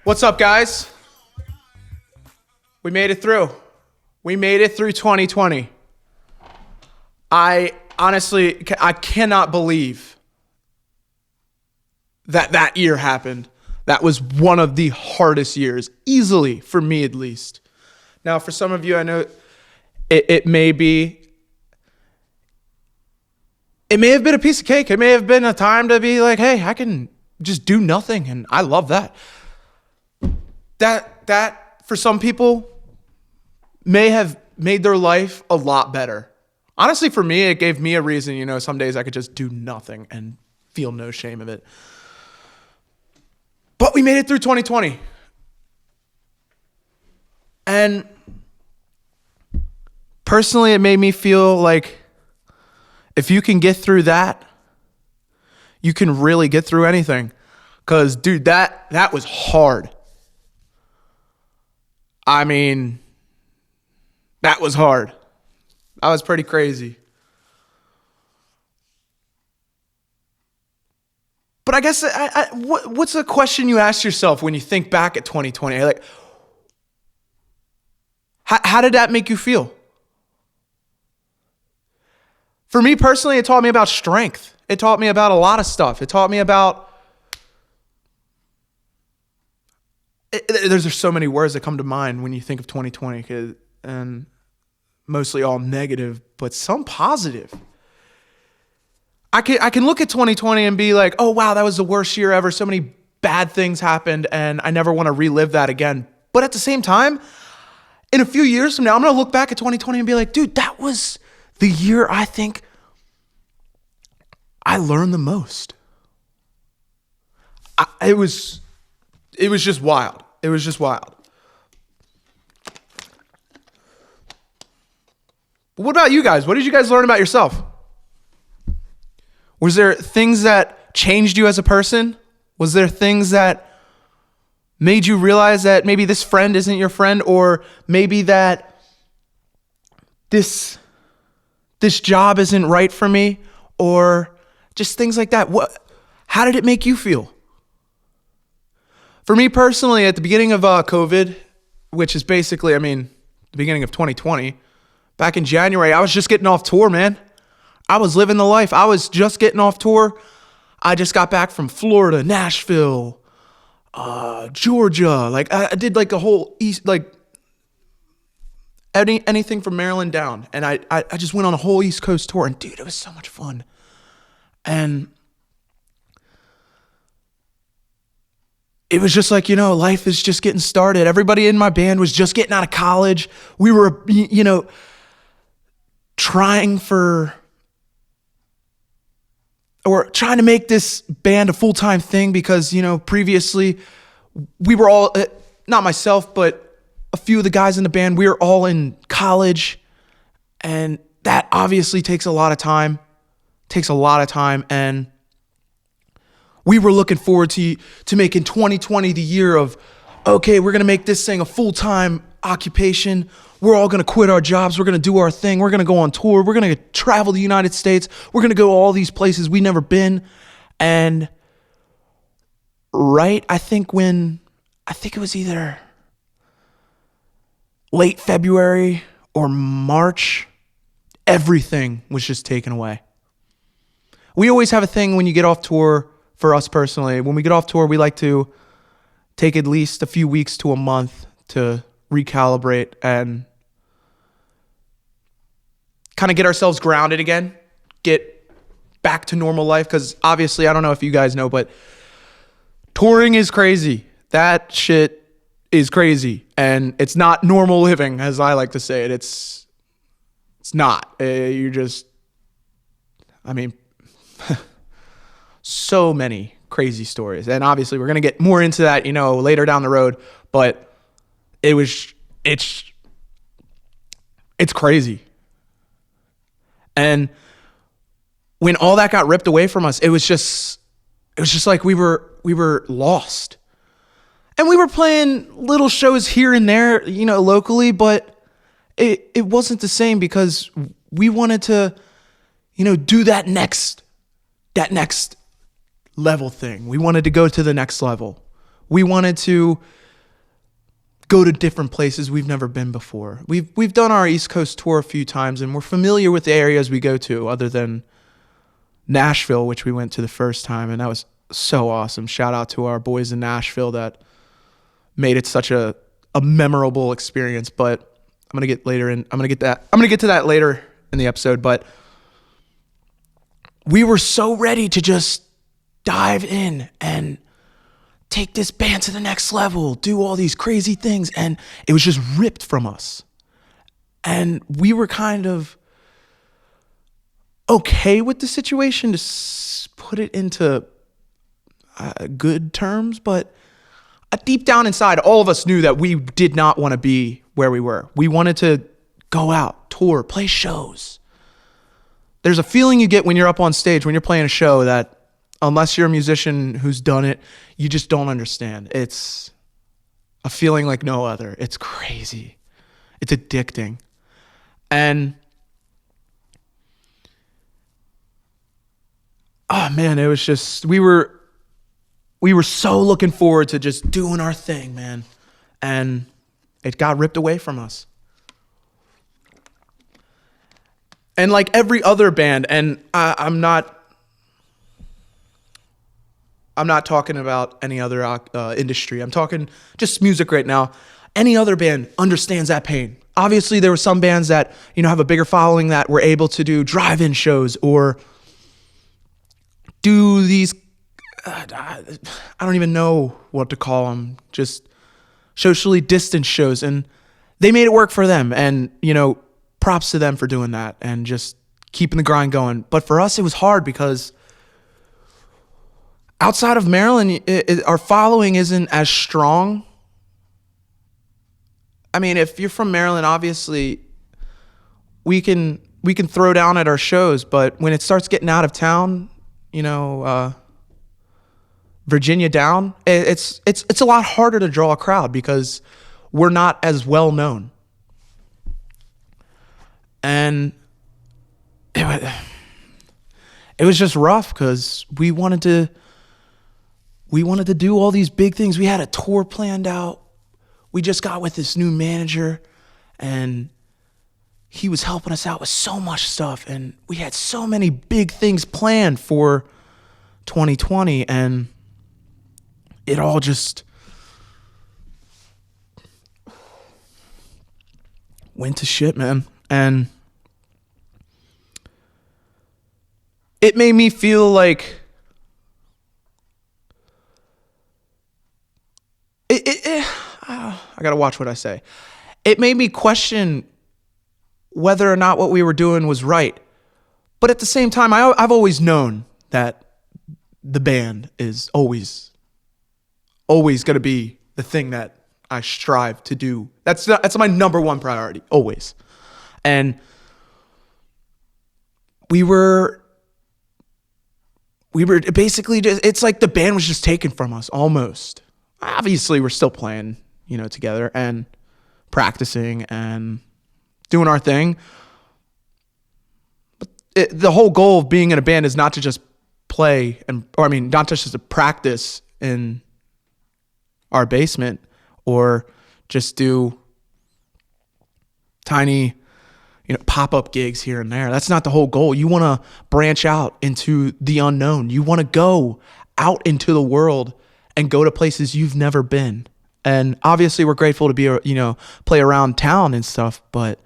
What's up, guys? We made it through. We made it through 2020. I cannot believe that year happened. That was one of the hardest years, easily, for me at least. Now, for some of you, I know it may have been a piece of cake. It may have been a time to be like, hey, I can just do nothing, and I love that. That for some people may have made their life a lot better. Honestly, for me, it gave me a reason, some days I could just do nothing and feel no shame of it. But we made it through 2020. And personally, it made me feel like if you can get through that, you can really get through anything. Because, dude, that was hard. I mean, that was hard. That was pretty crazy. But I guess, what's a question you ask yourself when you think back at 2020? Like, how did that make you feel? For me personally, it taught me about strength. It taught me about a lot of stuff. It taught me about... There's so many words that come to mind when you think of 2020, and mostly all negative, but some positive. I can look at 2020 and be like, oh, wow, that was the worst year ever. So many bad things happened, and I never want to relive that again. But at the same time, in a few years from now, I'm going to look back at 2020 and be like, dude, that was the year I think I learned the most. It was just wild. It was just wild. But what about you guys? What did you guys learn about yourself? Was there things that changed you as a person? Was there things that made you realize that maybe this friend isn't your friend, or maybe that this job isn't right for me, or just things like that? How did it make you feel? For me personally, at the beginning of COVID, which is basically, the beginning of 2020, back in January, I was just getting off tour, man. I was living the life. I was just getting off tour. I just got back from Florida, Nashville, Georgia. Like, I did like a whole East, like anything from Maryland down. And I just went on a whole East Coast tour. And dude, it was so much fun. And it was just like, life is just getting started. Everybody in my band was just getting out of college. We were, trying to make this band a full-time thing because, previously we were all, not myself, but a few of the guys in the band, we were all in college, and that obviously takes a lot of time, and we were looking forward to making 2020 the year of, okay, we're going to make this thing a full-time occupation. We're all going to quit our jobs. We're going to do our thing. We're going to go on tour. We're going to travel the United States. We're going to go all these places we've never been. And I think it was either late February or March, everything was just taken away. We always have a thing when you get off tour. For us personally, when we get off tour, we like to take at least a few weeks to a month to recalibrate and kind of get ourselves grounded again, get back to normal life. Because obviously, I don't know if you guys know, but touring is crazy. That shit is crazy. And it's not normal living, as I like to say it. It's not. You're just, so many crazy stories. And obviously we're going to get more into that, later down the road, but it's crazy. And when all that got ripped away from us, it was just like we were lost. And we were playing little shows here and there, locally, but it wasn't the same because we wanted to, do that next level thing. We wanted to go to the next level. We wanted to go to different places we've never been before. We've done our East Coast tour a few times, and we're familiar with the areas we go to, other than Nashville, which we went to the first time, and that was so awesome. Shout out to our boys in Nashville that made it such a memorable experience. But I'm gonna get to that later in the episode. But we were so ready to just dive in and take this band to the next level, do all these crazy things, and it was just ripped from us. And we were kind of okay with the situation, to put it into good terms, but deep down inside, all of us knew that we did not want to be where we were. We wanted to go out, tour, play shows. There's a feeling you get when you're up on stage, when you're playing a show, that unless you're a musician who's done it, you just don't understand. It's a feeling like no other. It's crazy. It's addicting. And oh man, it was just, we were so looking forward to just doing our thing, man. And it got ripped away from us. And like every other band, and I'm not talking about any other industry. I'm talking just music right now. Any other band understands that pain. Obviously, there were some bands that, have a bigger following that were able to do drive-in shows or do these, I don't even know what to call them, just socially distanced shows. And they made it work for them. And, props to them for doing that and just keeping the grind going. But for us, it was hard because outside of Maryland, our following isn't as strong. I mean, if you're from Maryland, obviously we can throw down at our shows, but when it starts getting out of town, Virginia down, it's a lot harder to draw a crowd because we're not as well known. And it was just rough because we wanted to do all these big things. We had a tour planned out. We just got with this new manager, and he was helping us out with so much stuff. And we had so many big things planned for 2020, and it all just went to shit, man. And it made me feel like I gotta watch what I say. It made me question whether or not what we were doing was right. But at the same time, I've always known that the band is always going to be the thing that I strive to do. That's my number one priority, always. And we were basically just, it's like the band was just taken from us almost. Obviously, we're still playing, together and practicing and doing our thing. But the whole goal of being in a band is not to just play not just to practice in our basement or just do tiny, pop-up gigs here and there. That's not the whole goal. You want to branch out into the unknown. You want to go out into the world and go to places you've never been. And obviously we're grateful to be, play around town and stuff, but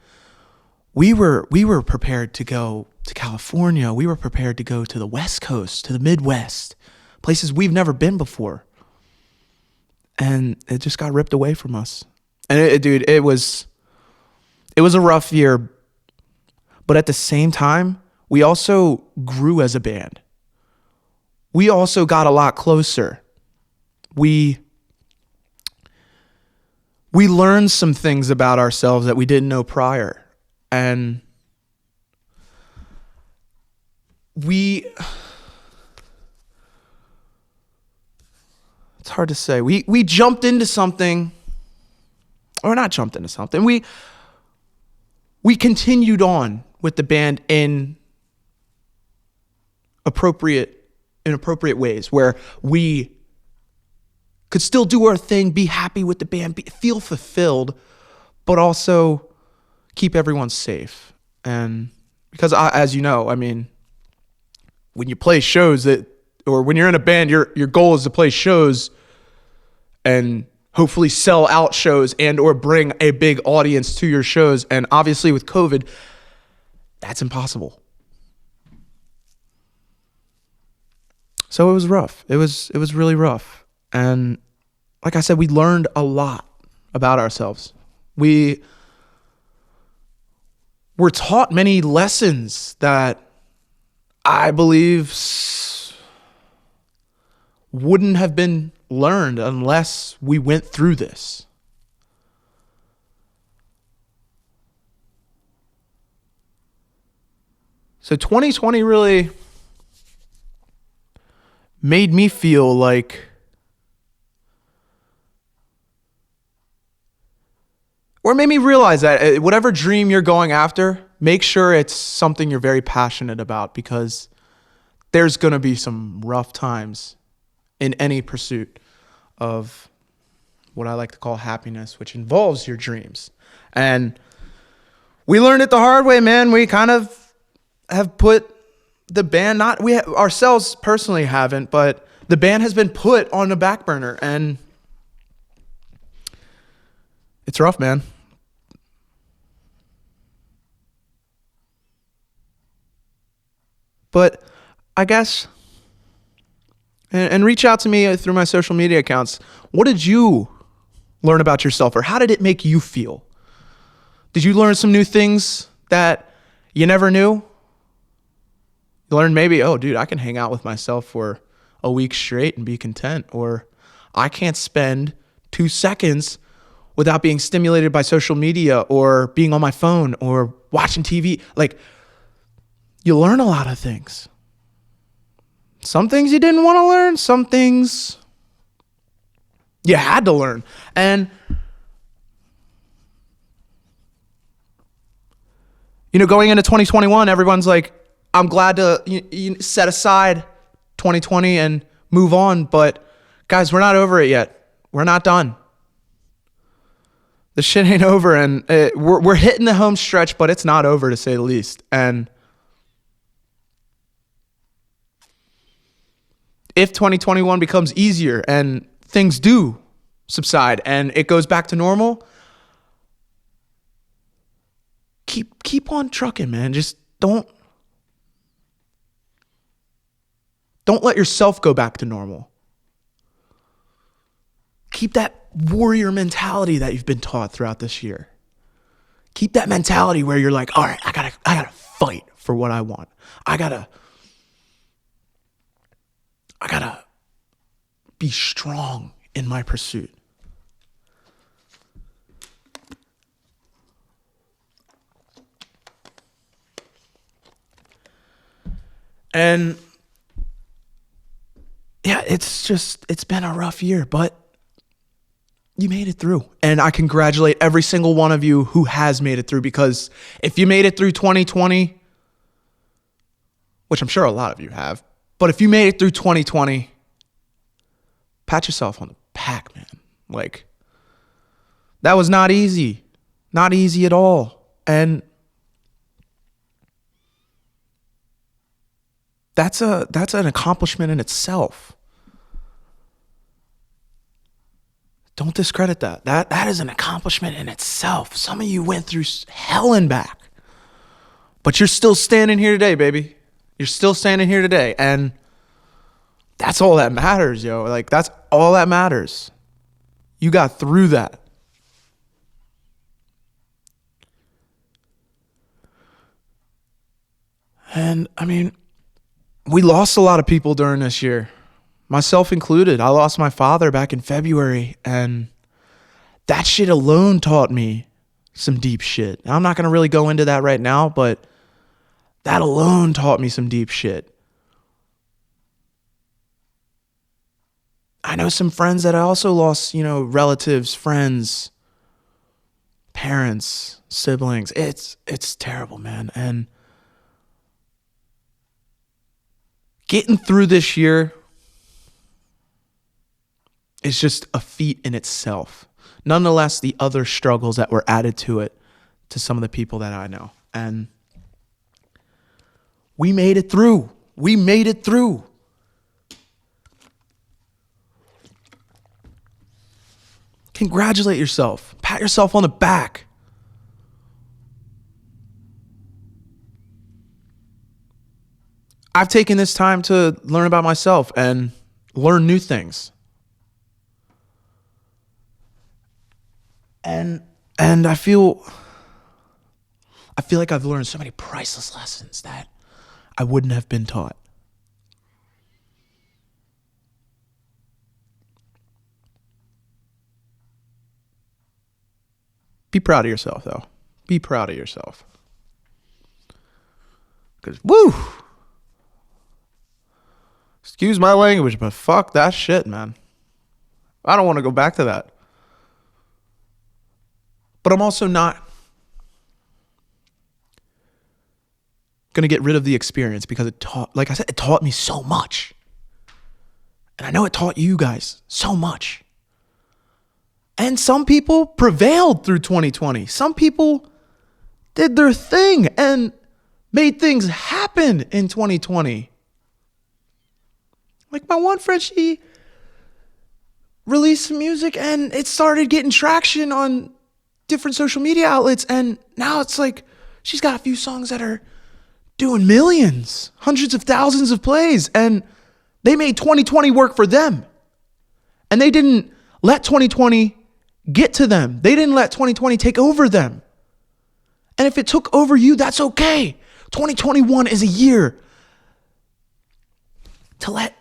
we were prepared to go to California. We were prepared to go to the West Coast, to the Midwest, places we've never been before. And it just got ripped away from us. And it was a rough year, but at the same time, we also grew as a band. We also got a lot closer. We learned some things about ourselves that we didn't know prior. And it's hard to say. We jumped into something, or not jumped into something. We continued on with the band in appropriate ways, where because could still do our thing, be happy with the band, feel fulfilled, but also keep everyone safe. And because as you know, I mean, when you play shows or when you're in a band, your goal is to play shows and hopefully sell out shows and or bring a big audience to your shows. And obviously with COVID, that's impossible. So it was rough. It was really rough. And like I said, we learned a lot about ourselves. We were taught many lessons that I believe wouldn't have been learned unless we went through this. So 2020 really made me feel like or made me realize that whatever dream you're going after, make sure it's something you're very passionate about, because there's going to be some rough times in any pursuit of what I like to call happiness, which involves your dreams. And we learned it the hard way, man. We kind of have put the band, ourselves personally haven't, but the band has been put on the back burner, and it's rough, man. But I guess, and reach out to me through my social media accounts. What did you learn about yourself, or how did it make you feel? Did you learn some new things that you never knew? You learned maybe, oh, dude, I can hang out with myself for a week straight and be content. Or I can't spend 2 seconds without being stimulated by social media or being on my phone or watching TV. Like, you learn a lot of things. Some things you didn't want to learn. Some things you had to learn. And, going into 2021, everyone's like, I'm glad to set aside 2020 and move on. But guys, we're not over it yet. We're not done. The shit ain't over, and we're hitting the home stretch, but it's not over, to say the least. And if 2021 becomes easier and things do subside and it goes back to normal, keep on trucking, man. Just don't let yourself go back to normal. Keep that warrior mentality that you've been taught throughout this year. Keep that mentality where you're like, all right, I gotta fight for what I want. I gotta be strong in my pursuit. And yeah, it's been a rough year, but you made it through. And I congratulate every single one of you who has made it through, because if you made it through 2020, which I'm sure a lot of you have, but if you made it through 2020, pat yourself on the back, man. Like, that was not easy. Not easy at all. And that's an accomplishment in itself. Don't discredit that. That is an accomplishment in itself. Some of you went through hell and back, but you're still standing here today, baby. You're still standing here today, and that's all that matters, yo. Like, that's all that matters. You got through that. And I mean, we lost a lot of people during this year, myself included. I lost my father back in February, and that shit alone taught me some deep shit. Now, I'm not going to really go into that right now, but that alone taught me some deep shit. I know some friends that I also lost, relatives, friends, parents, siblings. It's terrible, man. And getting through this year, is just a feat in itself. Nonetheless, the other struggles that were added to it, to some of the people that I know. And we made it through. We made it through. Congratulate yourself. Pat yourself on the back. I've taken this time to learn about myself and learn new things. And I feel like I've learned so many priceless lessons that I wouldn't have been taught. Be proud of yourself, though. Be proud of yourself. Because, woo! Excuse my language, but fuck that shit, man. I don't want to go back to that. But I'm also not going to get rid of the experience because it taught, like I said, it taught me so much. And I know it taught you guys so much. And some people prevailed through 2020. Some people did their thing and made things happen in 2020. Like my one friend, she released some music and it started getting traction on different social media outlets. And now it's like she's got a few songs that are doing millions, hundreds of thousands of plays. And they made 2020 work for them. And they didn't let 2020 get to them. They didn't let 2020 take over them. And if it took over you, that's okay. 2021 is a year to let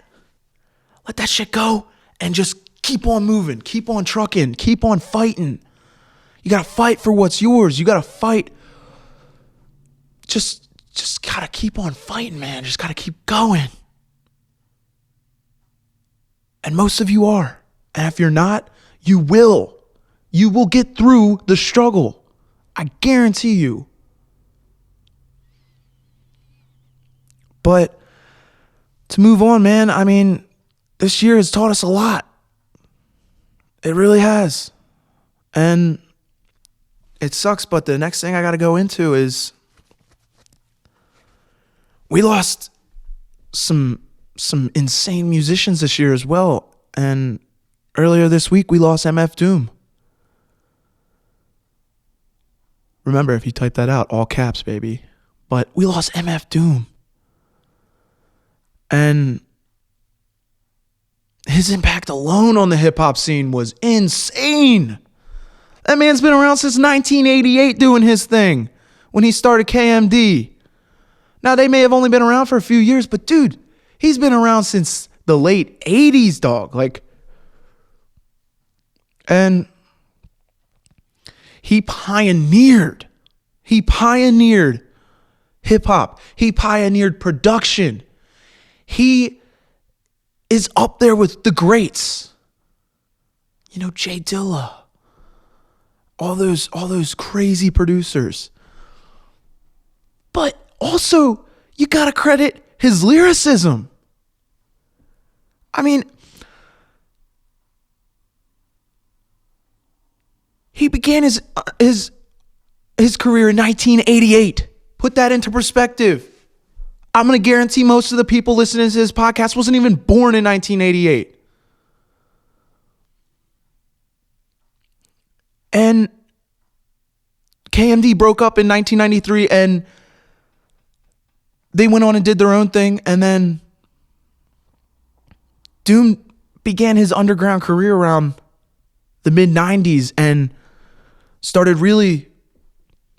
that shit go and just keep on moving, keep on trucking, keep on fighting. You got to fight for what's yours. You got to fight. Just got to keep on fighting, man. Just got to keep going. And most of you are. And if you're not, you will. You will get through the struggle. I guarantee you. But to move on, man, I mean, this year has taught us a lot. It really has. And it sucks, but the next thing I got to go into is we lost some insane musicians this year as well. And earlier this week, we lost MF Doom. Remember, if you type that out, all caps, baby. But we lost MF Doom. And his impact alone on the hip-hop scene was insane. That man's been around since 1988 doing his thing when he started KMD. Now, they may have only been around for a few years, but dude, he's been around since the late 80s, dog. And he pioneered hip-hop. He pioneered production. He is up there with the greats. You know, Jay Dilla. All those crazy producers. But also, you gotta credit his lyricism. I mean, he began his career in 1988. Put that into perspective. I'm going to guarantee most of the people listening to this podcast wasn't even born in 1988. And KMD broke up in 1993 and they went on and did their own thing. And then Doom began his underground career around the mid-90s and started really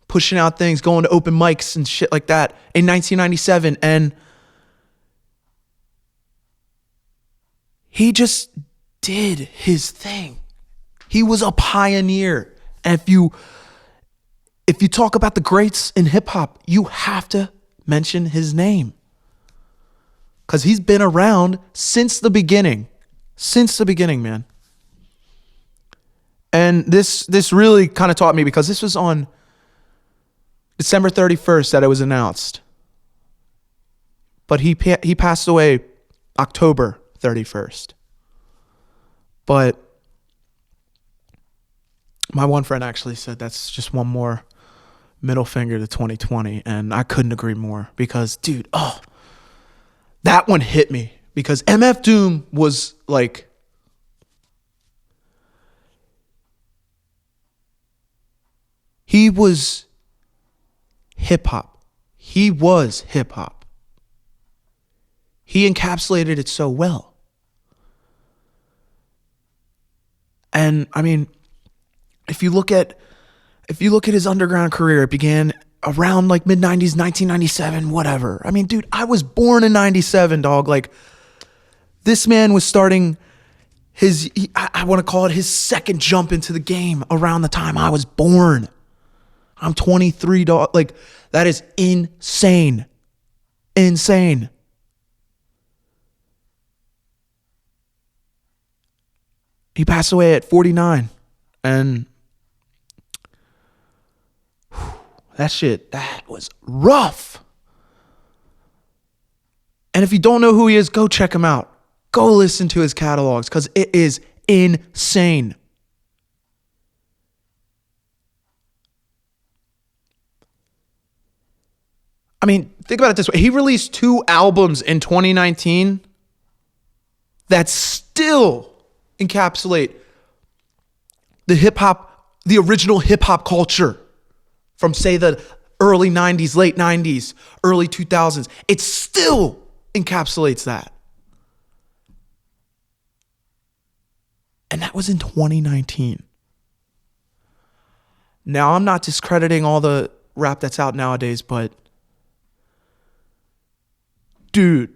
pushing out things, going to open mics and shit like that in 1997. And he just did his thing. He was a pioneer. And if you talk about the greats in hip hop, you have to mention his name. Because he's been around since the beginning. Since the beginning, man. And this really kind of taught me, because this was on December 31st that it was announced. But he passed away October 31st. But my one friend actually said that's just one more middle finger to 2020. And I couldn't agree more because, dude, that one hit me because MF Doom was like, he was hip hop. He was hip hop. He encapsulated it so well. And I mean, if you look at his underground career, it began around like mid 90s, 1997, whatever. I mean, dude, I was born in 97, dog. Like, this man was starting I want to call it his second jump into the game around the time I was born. I'm 23, dog. Like, that is insane. Insane. He passed away at 49. And that was rough. And if you don't know who he is, go check him out. Go listen to his catalogs because it is insane. I mean, think about it this way. He released 2 albums in 2019 that still encapsulate the original hip hop culture from, say, the early 90s, late 90s, early 2000s. It still encapsulates that. And that was in 2019. Now, I'm not discrediting all the rap that's out nowadays, but dude,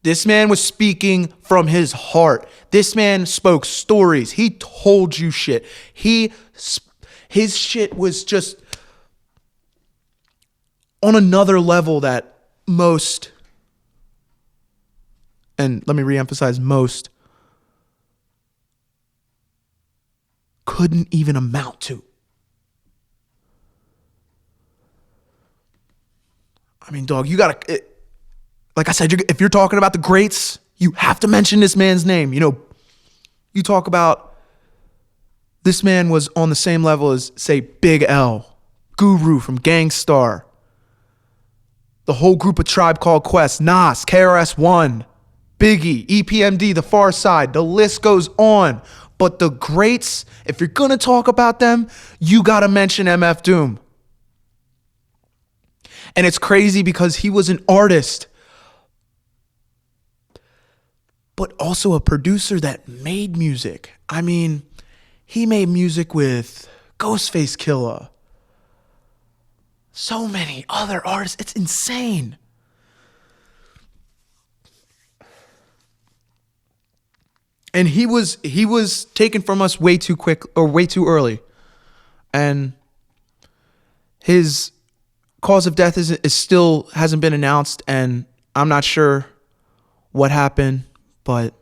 this man was speaking from his heart. This man spoke stories. He told you shit. His shit was just on another level that most, and let me reemphasize, most couldn't even amount to. I mean, dog, you gotta, like I said, if you're talking about the greats, you have to mention this man's name. You know, you talk about this man was on the same level as, say, Big L, Guru from Gang Starr, the whole group of Tribe Called Quest, Nas, KRS-One, Biggie, EPMD, The Far Side. The list goes on. But the greats, if you're going to talk about them, you got to mention MF Doom. And it's crazy because he was an artist, but also a producer that made music. I mean, he made music with Ghostface Killah, so many other artists. It's insane. And he was taken from us way too quick or way too early. And his cause of death is still hasn't been announced, and I'm not sure what happened, but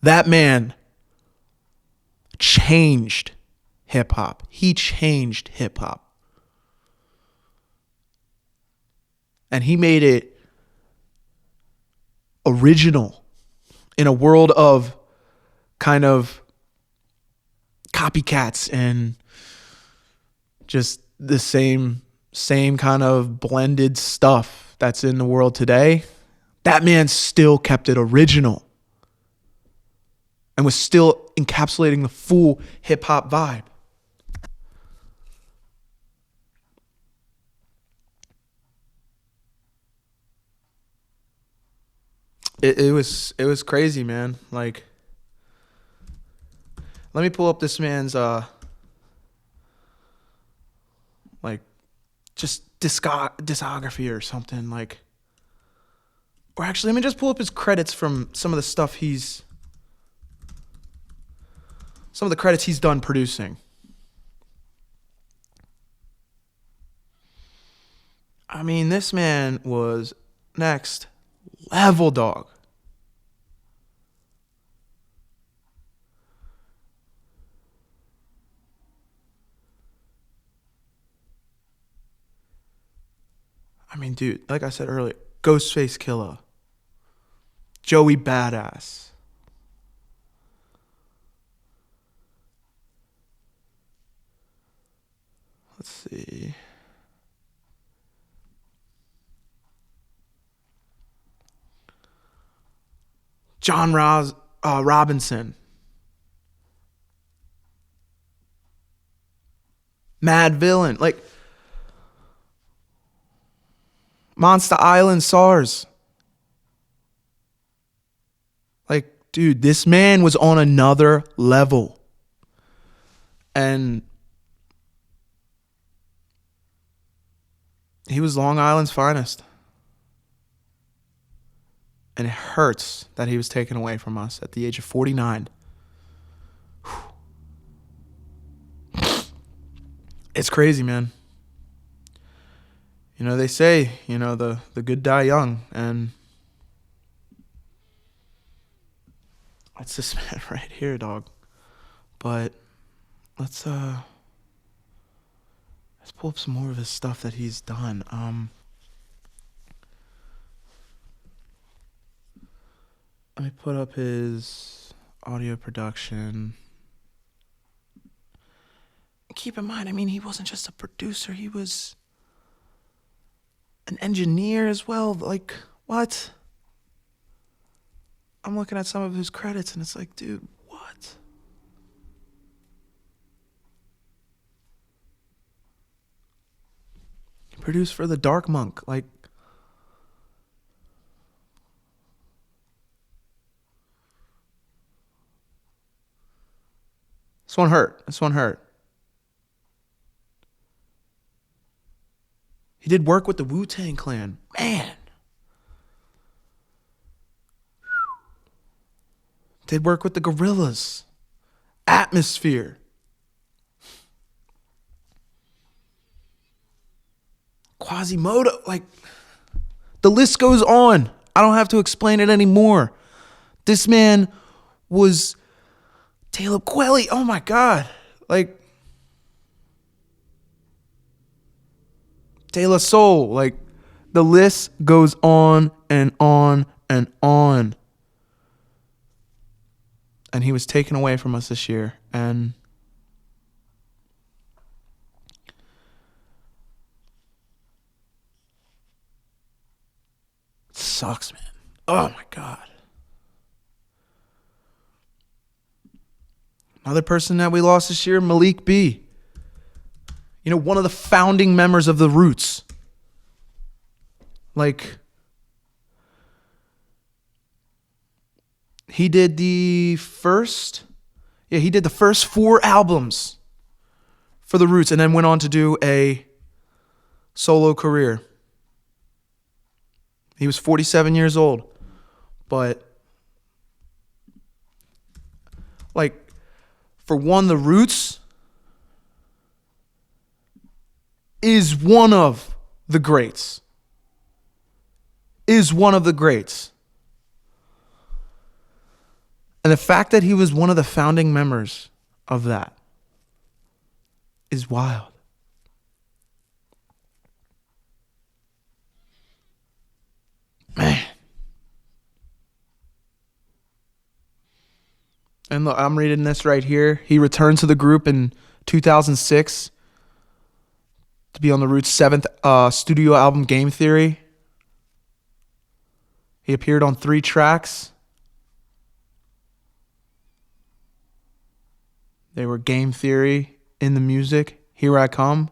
that man changed hip hop. He changed hip hop. And he made it original in a world of kind of copycats and just the same kind of blended stuff that's in the world today. That man still kept it original and was still encapsulating the full hip hop vibe. It was crazy, man. Like, let me pull up this man's like just discography or something, like, or actually let me just pull up his credits from some of the credits he's done producing. I mean, this man was next level, dog. I mean, dude, like I said earlier, Ghostface Killah, Joey Badass, Let's see. John Robinson. Mad Villain. Like, Monster Island SARS. Like, dude, this man was on another level. And he was Long Island's finest. And it hurts that he was taken away from us at the age of 49. It's crazy, man. You know, they say, you know, the good die young. And it's this man right here, dog. But let's pull up some more of his stuff that he's done. Let me put up his audio production. Keep in mind, I mean, he wasn't just a producer. He was an engineer as well. Like, what? I'm looking at some of his credits, and it's like, dude, what? He produced for The Dark Monk. Like, this one hurt. This one hurt. He did work with the Wu-Tang Clan. Man. Did work with the Gorillas. Atmosphere. Quasimodo. Like, the list goes on. I don't have to explain it anymore. This man was Talib Kweli. Oh my God. Like, De La Soul. Like, the list goes on and on and on. And he was taken away from us this year. And it sucks, man. Oh my God. Another person that we lost this year, Malik B. You know, one of the founding members of the Roots. Like, he did the first 4 albums for the Roots and then went on to do a solo career. He was 47 years old. But, like, for one, the Roots is one of the greats. Is one of the greats. And the fact that he was one of the founding members of that is wild. Man. And look, I'm reading this right here. He returned to the group in 2006 to be on the Roots' 7th studio album, Game Theory. He appeared on 3 tracks. They were Game Theory, In the Music, Here I Come.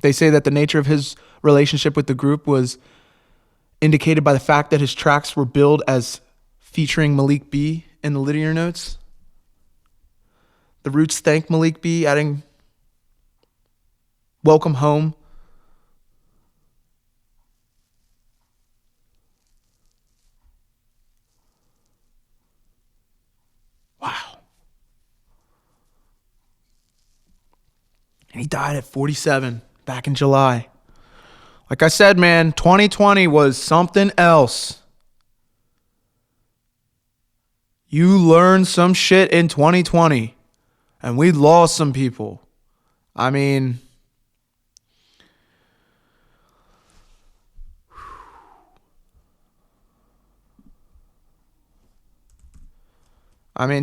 They say that the nature of his relationship with the group was indicated by the fact that his tracks were billed as featuring Malik B in the liner notes. The Roots thanked Malik B, adding, "Welcome home." Wow. And he died at 47 back in July. Like I said, man, 2020 was something else. You learned some shit in 2020, and we lost some people. I mean,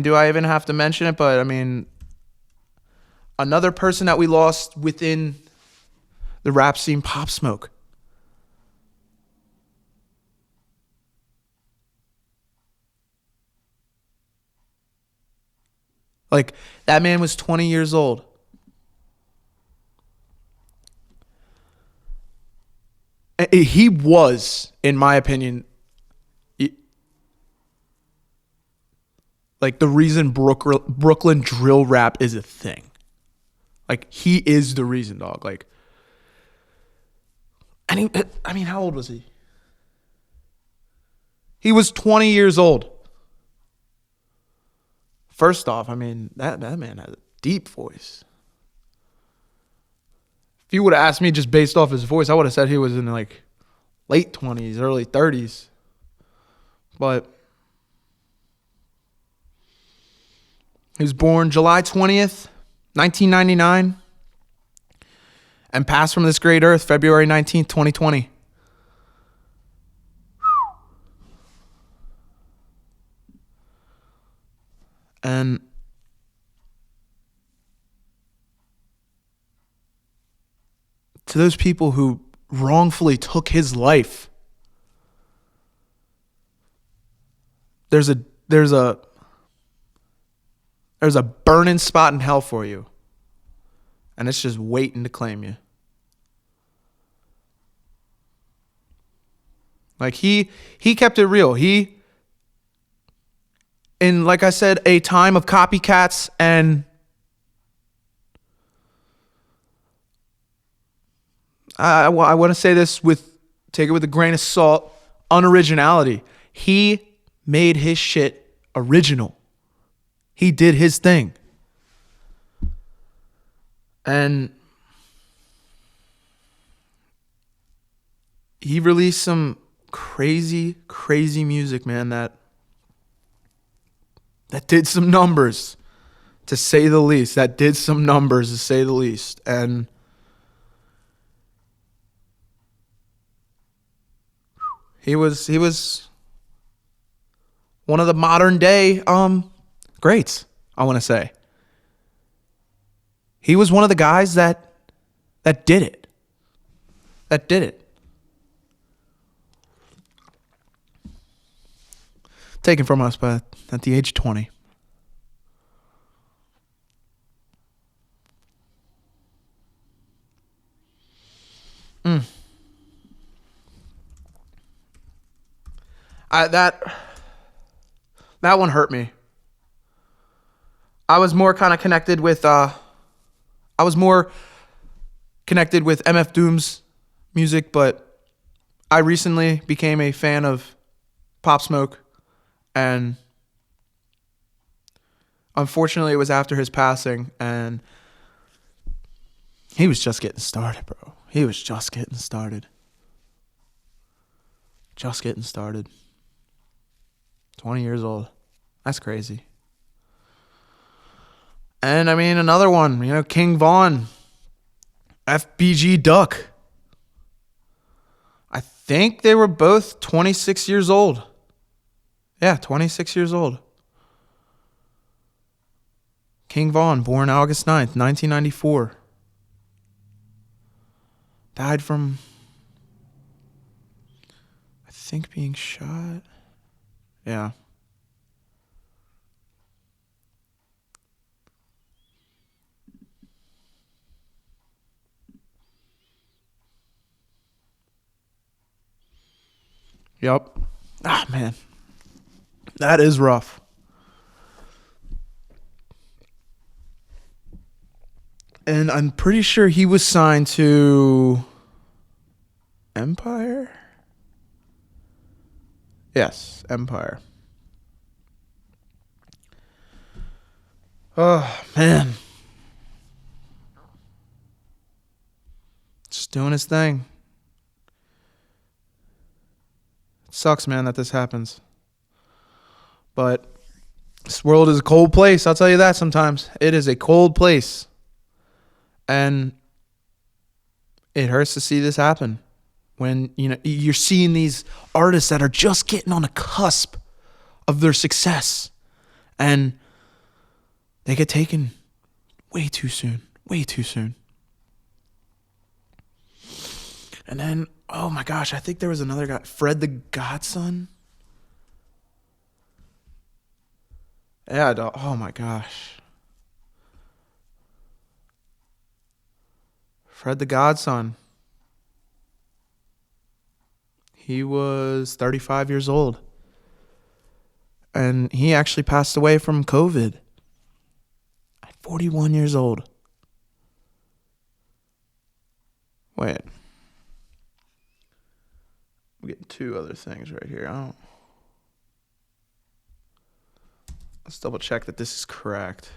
do I even have to mention it? But I mean, Another person that we lost within the rap scene, Pop Smoke. Like, that man was 20 years old. He was, in my opinion, like the reason Brooklyn drill rap is a thing. Like, he is the reason, dog. Like, and how old was he? He was 20 years old. First off, that man has a deep voice. If you would have asked me just based off his voice, I would have said he was in like late 20s, early 30s. But he was born July 20th, 1999, and passed from this great earth February 19th, 2020. And to those people who wrongfully took his life, there's a burning spot in hell for you. And it's just waiting to claim you. Like, he kept it real. In, like I said, a time of copycats and I want to say this take it with a grain of salt, unoriginality. He made his shit original. He did his thing. And he released some crazy, crazy music, man, that did some numbers, to say the least. And he was one of the modern day greats, I want to say. He was one of the guys that did it. Taken from us at the age of 20. That one hurt me. I was more connected with MF Doom's music, but I recently became a fan of Pop Smoke, and unfortunately it was after his passing, and he was just getting started, bro. 20 years old. That's crazy. And another one, King Von, FBG Duck. I think they were both 26 years old. Yeah, 26 years old. King Von, born August 9th, 1994. Died from, I think, being shot. Yeah. Yep. Ah, man. That is rough. And I'm pretty sure he was signed to Empire? Yes, Empire. Oh, man. Just doing his thing. It sucks, man, that this happens. But this world is a cold place. I'll tell you that sometimes. It is a cold place. And it hurts to see this happen. When, you're seeing these artists that are just getting on the cusp of their success. And they get taken Way too soon. Way too soon. And then, oh my gosh, I think there was another guy, Fred the Godson. Yeah, oh my gosh. Fred the Godson. He was 35 years old. And he actually passed away from COVID at 41 years old. Wait. I'm getting two other things right here. Let's double check that this is correct.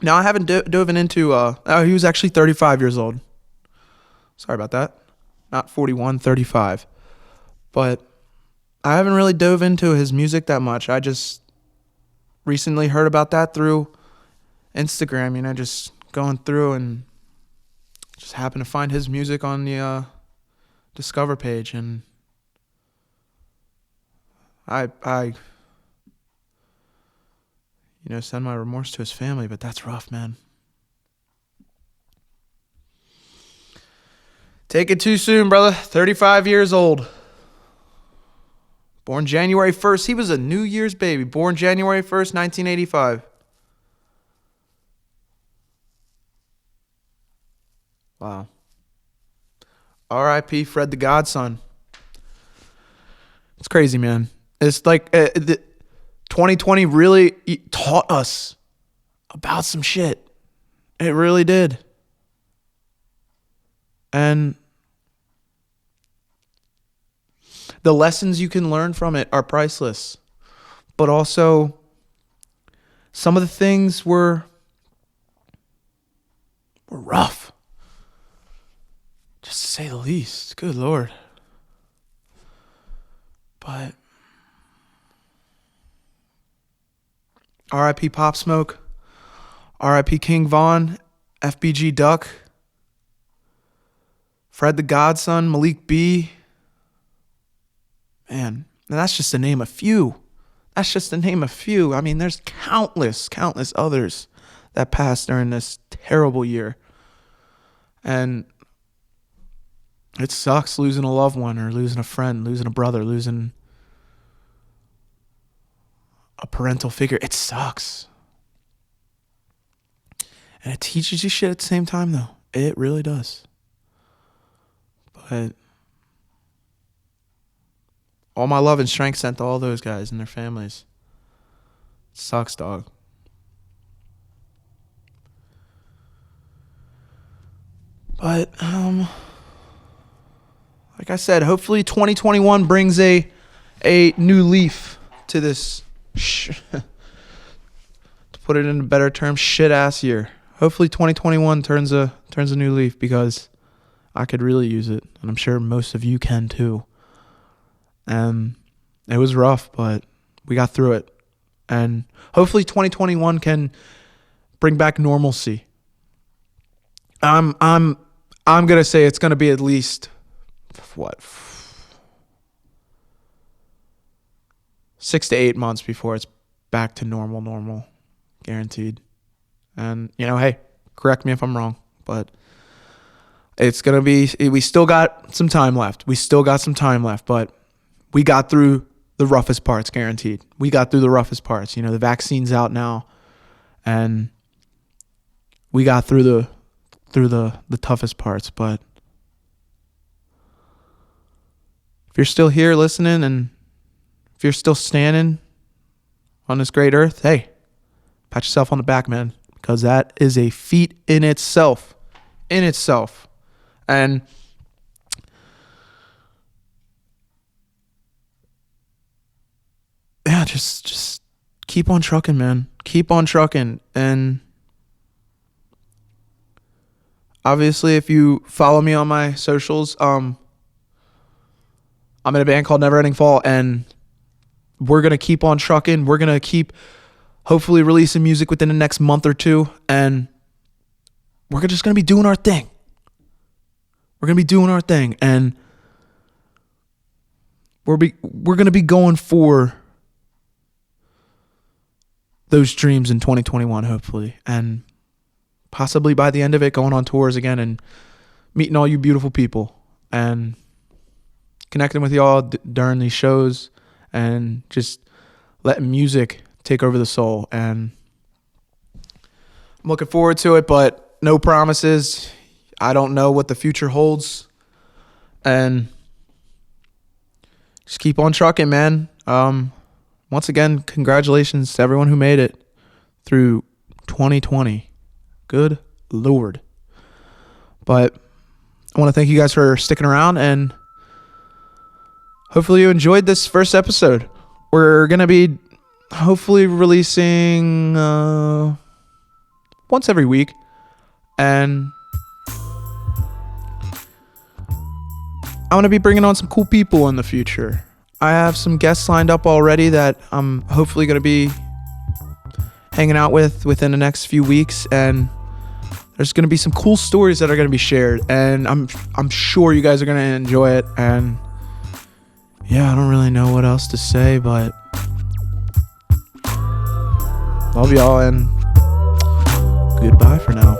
Now, I haven't dove into, he was actually 35 years old. Sorry about that. Not 41, 35. But I haven't really dove into his music that much. I just recently heard about that through Instagram, just going through and just happened to find his music on the Discover page. And I send my remorse to his family, but that's rough, man. Take it too soon, brother. 35 years old. Born January 1st. He was a New Year's baby. Born January 1st, 1985. Wow. R.I.P. Fred the Godson. It's crazy, man. It's like 2020 really taught us about some shit. It really did. And the lessons you can learn from it are priceless. But also, some of the things were rough. Just to say the least. Good Lord. But R.I.P. Pop Smoke, R.I.P. King Von, FBG Duck, Fred the Godson, Malik B. Man, and that's just to name a few. That's just to name a few. I mean, there's countless others that passed during this terrible year. And it sucks losing a loved one or losing a friend, losing a brother, losing a parental figure. It sucks. And it teaches you shit at the same time, though. It really does. But all my love and strength sent to all those guys and their families. It sucks, dog. But, like I said, hopefully 2021 brings a new leaf to this, to put it in better terms, shit-ass year. Hopefully 2021 turns a new leaf, because I could really use it, and I'm sure most of you can too. It was rough, but we got through it. And hopefully 2021 can bring back normalcy. I'm gonna say it's gonna be at least 6 to 8 months before it's back to normal, guaranteed. And hey, correct me if I'm wrong, but it's gonna be. We still got some time left. But we got through the roughest parts, guaranteed. We got through the roughest parts. The vaccine's out now, and we got through the toughest parts. But if you're still here listening, and if you're still standing on this great earth, hey, pat yourself on the back, man, because that is a feat in itself. And yeah, just keep on trucking, man. Keep on trucking. And obviously, if you follow me on my socials, I'm in a band called Never Ending Fall, and we're going to keep on trucking. We're going to keep hopefully releasing music within the next month or two, and we're just going to be doing our thing. And we're gonna be going for those dreams in 2021, hopefully, and possibly by the end of it, going on tours again and meeting all you beautiful people and connecting with y'all during these shows and just letting music take over the soul. And I'm looking forward to it, but no promises. I don't know what the future holds. And just keep on trucking, man. Once again, congratulations to everyone who made it through 2020. Good Lord. But I want to thank you guys for sticking around, and hopefully you enjoyed this first episode. We're going to be hopefully releasing once every week, and I want to be bringing on some cool people in the future. I have some guests lined up already that I'm hopefully going to be hanging out with within the next few weeks, and there's going to be some cool stories that are going to be shared, and I'm sure you guys are going to enjoy it. And yeah, I don't really know what else to say, but love y'all and goodbye for now.